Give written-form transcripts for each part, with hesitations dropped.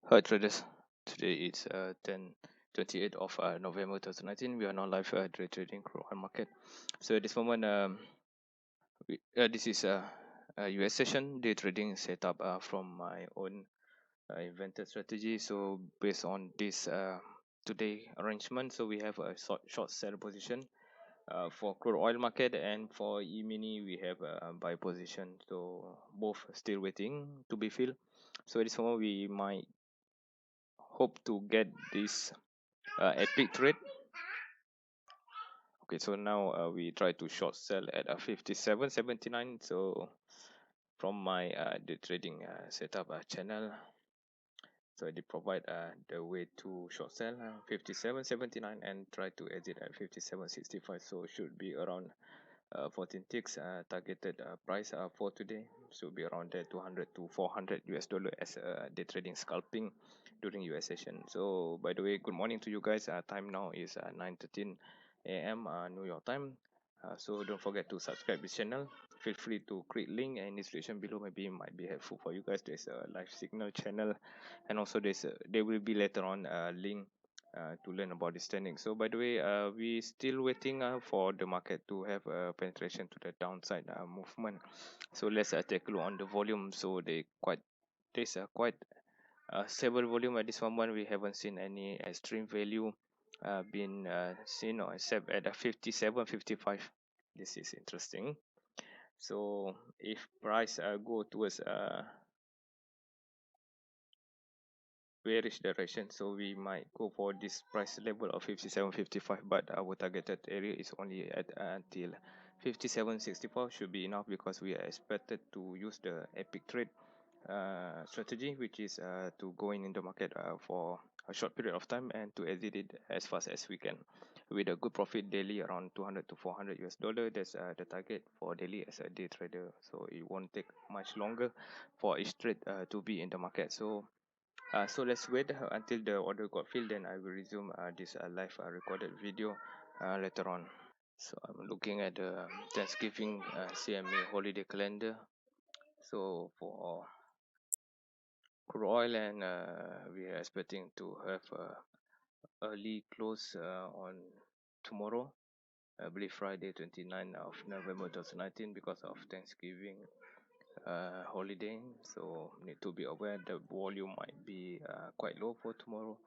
Hi traders, today is 28th of November 2019. We are now live at the Trading Crude Oil Market. So at this moment, this is a US session, day trading setup from my own invented strategy. So based on this today arrangement, so we have a short sell position for crude oil market, and for E-mini we have a buy position. So both still waiting to be filled. So at this moment we might hope to get this epic trade. Okay, so now we try to short sell at 57.79. So from my the trading setup channel, so they provide the way to short sell 57.79 and try to exit at 57.65. So should be around 14 ticks targeted price for today. So be around there 200 to 400 US dollar as the trading scalping during US session. So by the way, good morning to you guys. Time now is 9:13 a.m. New York time. So don't forget to subscribe this channel. Feel free to click link in description below. Maybe it might be helpful for you guys. There's a live signal channel, and also there will be later on a link to learn about this technique. So by the way, we still waiting for the market to have a penetration to the downside movement. So let's take a look on the volume. So there's a quite stable volume at this moment. We haven't seen any extreme value been seen or except at 57.55. This is interesting. So if price go towards bearish direction, so we might go for this price level of 57.55, but our targeted area is only at until 57.64. Should be enough because we are expected to use the epic trade strategy, which is to go in the market for a short period of time and to exit it as fast as we can with a good profit daily around 200 to 400 US dollar. That's the target for daily as a day trader. So it won't take much longer for each trade to be in the market. So let's wait until the order got filled, then I will resume this live recorded video later on. So I'm looking at the Thanksgiving CME holiday calendar. So for crude oil, and we are expecting to have early close on tomorrow, I believe Friday 29th of November 2019, because of Thanksgiving holiday. So need to be aware the volume might be quite low for tomorrow,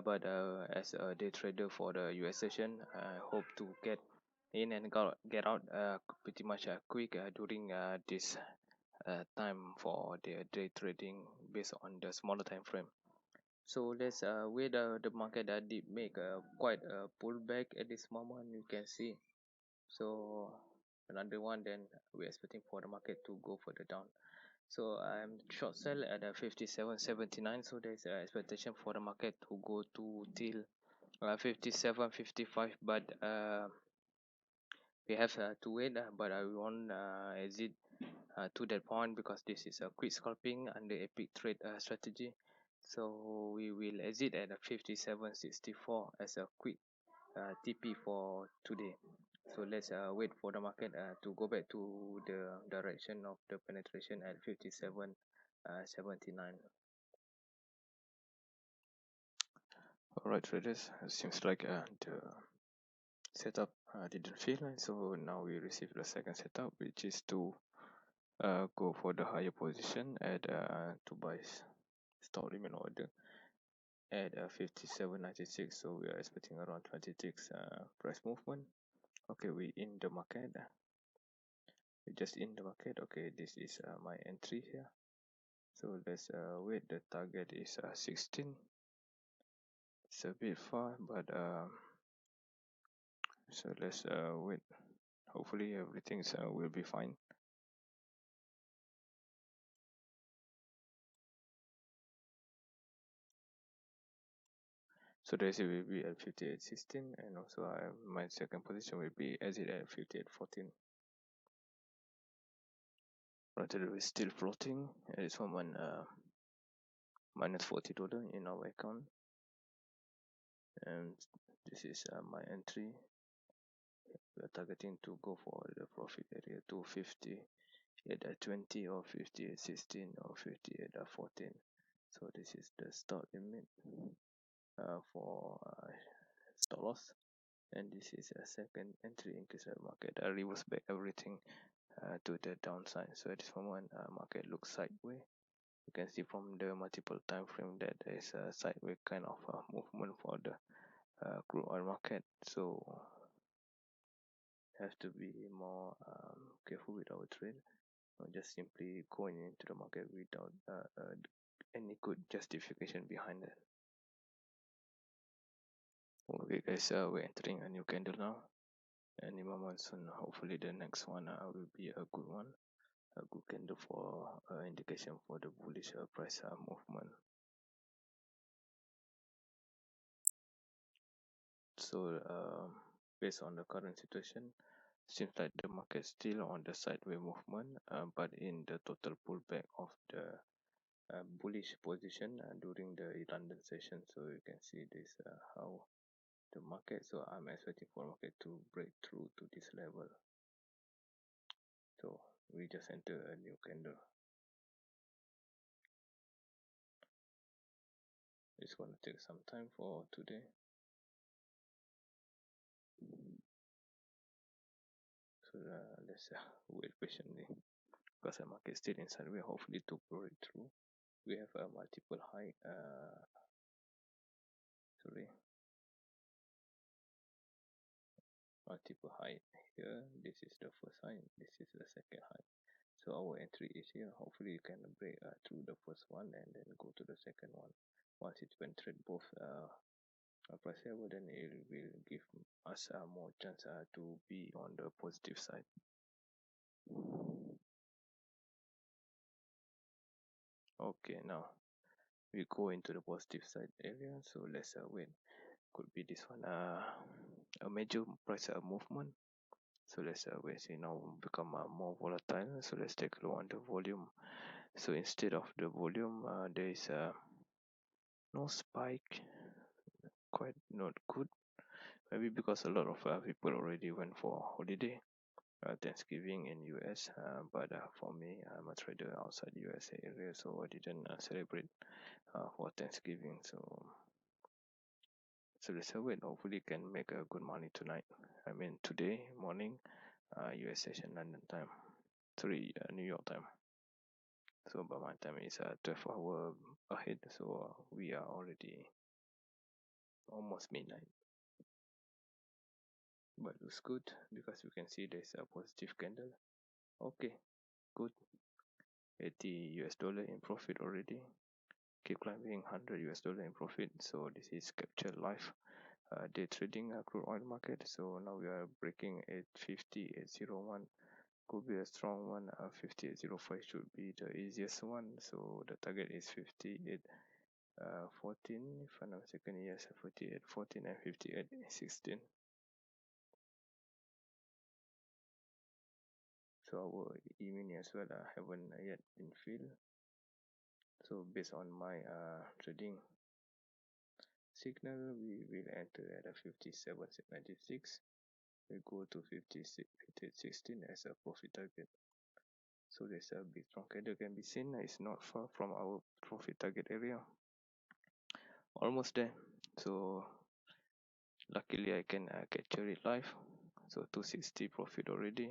but as a day trader for the US session, I hope to get in and get out pretty much quick during this time for the day trading based on the smaller time frame. So let's wait the market that did make quite a pullback at this moment, you can see. So another one, then we're expecting for the market to go further down. So I'm short sell at 57.79. So there's an expectation for the market to go to till 57.55, but we have to wait. But I won't exit to that point because this is a quick scalping under epic trade strategy. So we will exit at 57.64 as a quick TP for today. So let's wait for the market to go back to the direction of the penetration at 57.79. Alright traders, it seems like the setup didn't fail, so now we receive the second setup, which is to go for the higher position at to buy stock limit order at 57.96. So we are expecting around 20 ticks price movement. Okay, we in the market. We just in the market. Okay, this is my entry here. So let's wait. The target is 16. It's a bit far, but so let's wait. Hopefully everything will be fine. So the exit will be at 58.16, and also my second position will be exit at 58.14. Right, we're still floating at this moment. Minus $40 in our account, and this is my entry. We are targeting to go for the profit area 250 at 20 or 50 at 16 or 50 at 14. So this is the stop limit for stop loss, and this is a second entry into the market. I reverse back everything to the downside. So at this moment, market looks sideways. You can see from the multiple time frame that there is a sideways kind of movement for the crude oil market. So have to be more careful with our trade, not just simply going into the market without any good justification behind it. Okay guys, we're entering a new candle now. Any moment soon, hopefully the next one will be a good one, a good candle for indication for the bullish price movement. So based on the current situation, seems like the market still on the sideways movement, but in the total pullback of the bullish position during the London session. So you can see this how the market. So I'm expecting for market to break through to this level. So we just enter a new candle. It's going to take some time for today. So let's wait patiently because the market still inside. We hopefully to break through. We have a multiple high. Multiple high here. This is the first high. This is the second high. So our entry is here. Hopefully you can break through the first one and then go to the second one. Once it penetrate both price level, then it will give us more chance to be on the positive side. Okay, now we go into the positive side area. So let's wait. Could be this one. A major price movement. So let's wait. See now become more volatile. So let's take a look on the volume. So instead of the volume, there is no spike. Quite not good. Maybe because a lot of people already went for holiday, Thanksgiving in US. But for me, I'm a trader outside USA area, so I didn't celebrate for Thanksgiving. So let's wait. Hopefully, can make a good money tonight. I mean today morning, US session London time, New York time. So by my time is 12 hour ahead. So we are already almost midnight. But looks good because you can see there's a positive candle. Okay, good. 80 US dollar in profit already. Keep climbing 100 US dollar in profit. So this is captured live day trading crude oil market. So now we are breaking 850, 801. Could be a strong one. 5805 should be the easiest one. So the target is 58. 14, if I'm not mistaken, yes, 48, 14 and 58, 16. So our E-mini as well haven't yet been filled. So based on my trading signal, we will enter at a 57.96. We go to 58.16 as a profit target. So there's a big strong candle can be seen. It's not far from our profit target area. Almost there. So luckily I can capture it live. So 260 profit already.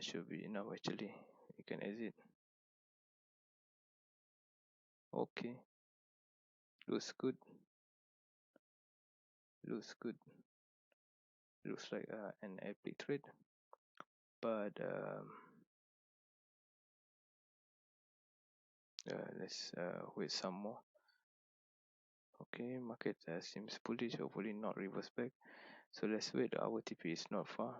Should be enough actually. You can exit. Okay. Looks good. Looks good. Looks like an epic trade. But let's wait some more. Okay, market seems bullish, hopefully not reverse back. So let's wait. Our TP is not far.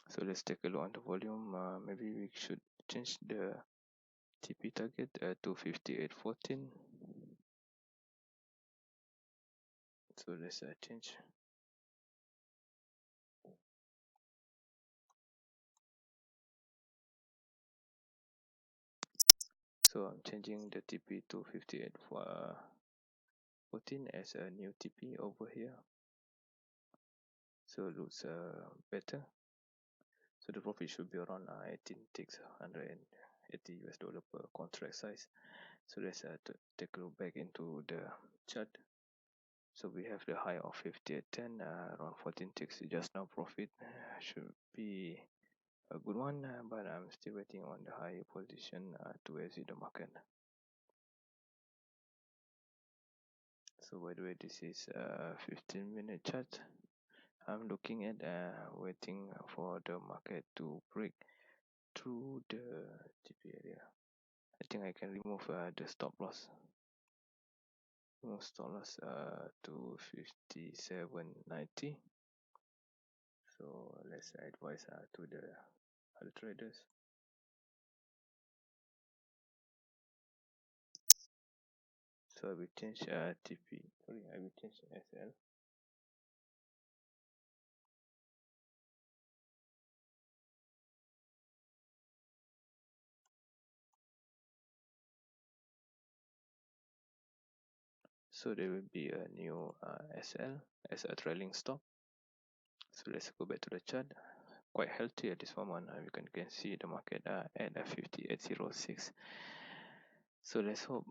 So let's take a look on the volume. Maybe we should change the TP target to 58.14. So let's change. So I'm changing the TP to 58.14 as a new TP over here. So it looks better. So the profit should be around 18 ticks, 180 US dollar per contract size. So let's take a look back into the chart. So we have the high of 58.10, around 14 ticks just now. Profit should be a good one, but I'm still waiting on the higher position to exit the market. So by the way, this is a 15-minute chart. I'm looking at waiting for the market to break through the TP area. I think I can remove the stop loss. Remove stop loss to 57.90. So let's advise to the other traders. So I will change TP. Sorry, I will change SL. So there will be a new SL as a trailing stop. So let's go back to the chart. Quite healthy at this moment. You can see the market at 58.06. So let's hope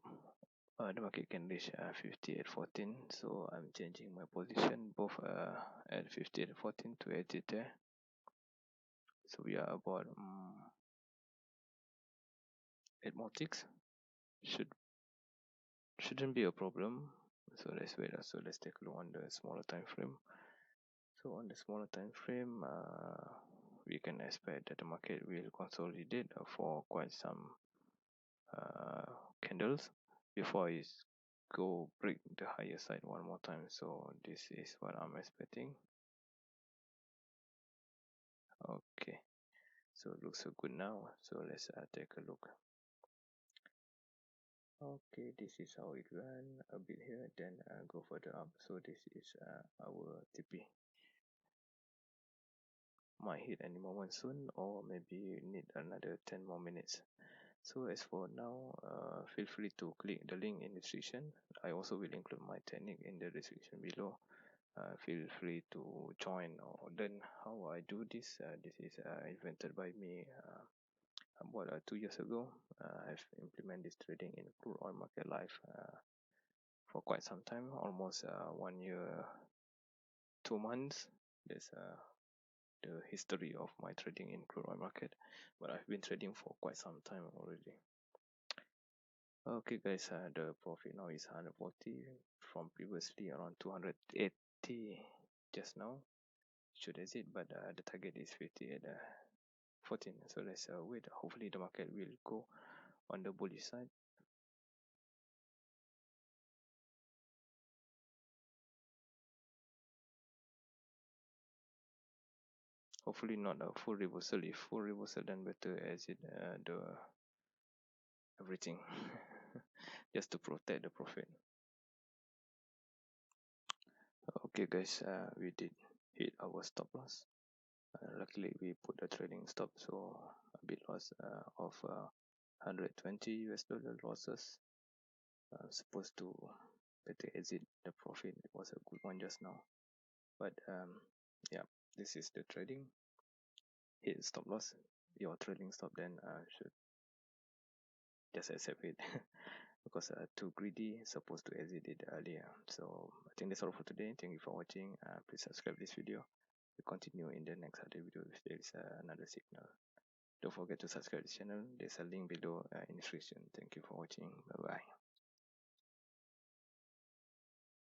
the market can reach 58.14. So I'm changing my position both at 58.14 to exit there. So we are about 8 more ticks. Shouldn't be a problem. So let's wait. So let's take a look on the smaller time frame. So on the smaller time frame, we can expect that the market will consolidate for quite some candles before it go break the higher side one more time. So this is what I'm expecting. Okay, so it looks so good now. So let's take a look. Okay, this is how it ran a bit here, then go further up. So this is our TP. Might hit any moment soon, or maybe need another 10 more minutes. So as for now, feel free to click the link in the description. I also will include my technique in the description below. Feel free to join or learn how I do this. This is invented by me about 2 years ago. I've implemented this trading in crude oil market live for quite some time, almost 1 year, 2 months. That's the history of my trading in crude oil market, but I've been trading for quite some time already. Okay guys, the profit now is 140 from previously around 280 just now. Should exit, but the target is 50 at 14. So let's wait. Hopefully the market will go on the bullish side. Hopefully not a full reversal. If full reversal, then better exit the everything just to protect the profit. Okay guys, we did hit our stop loss. Luckily we put the trading stop, so a bit loss of 120 US dollar losses. Supposed to better exit the profit. It was a good one just now, but yeah, this is the trading. Hit stop loss, your trading stop, then should just accept it because too greedy, supposed to exit it earlier. So I think that's all for today. Thank you for watching. Please subscribe this video. We continue in the next other video if there is another signal. Don't forget to subscribe this channel. There's a link below in the description. Thank you for watching. Bye bye.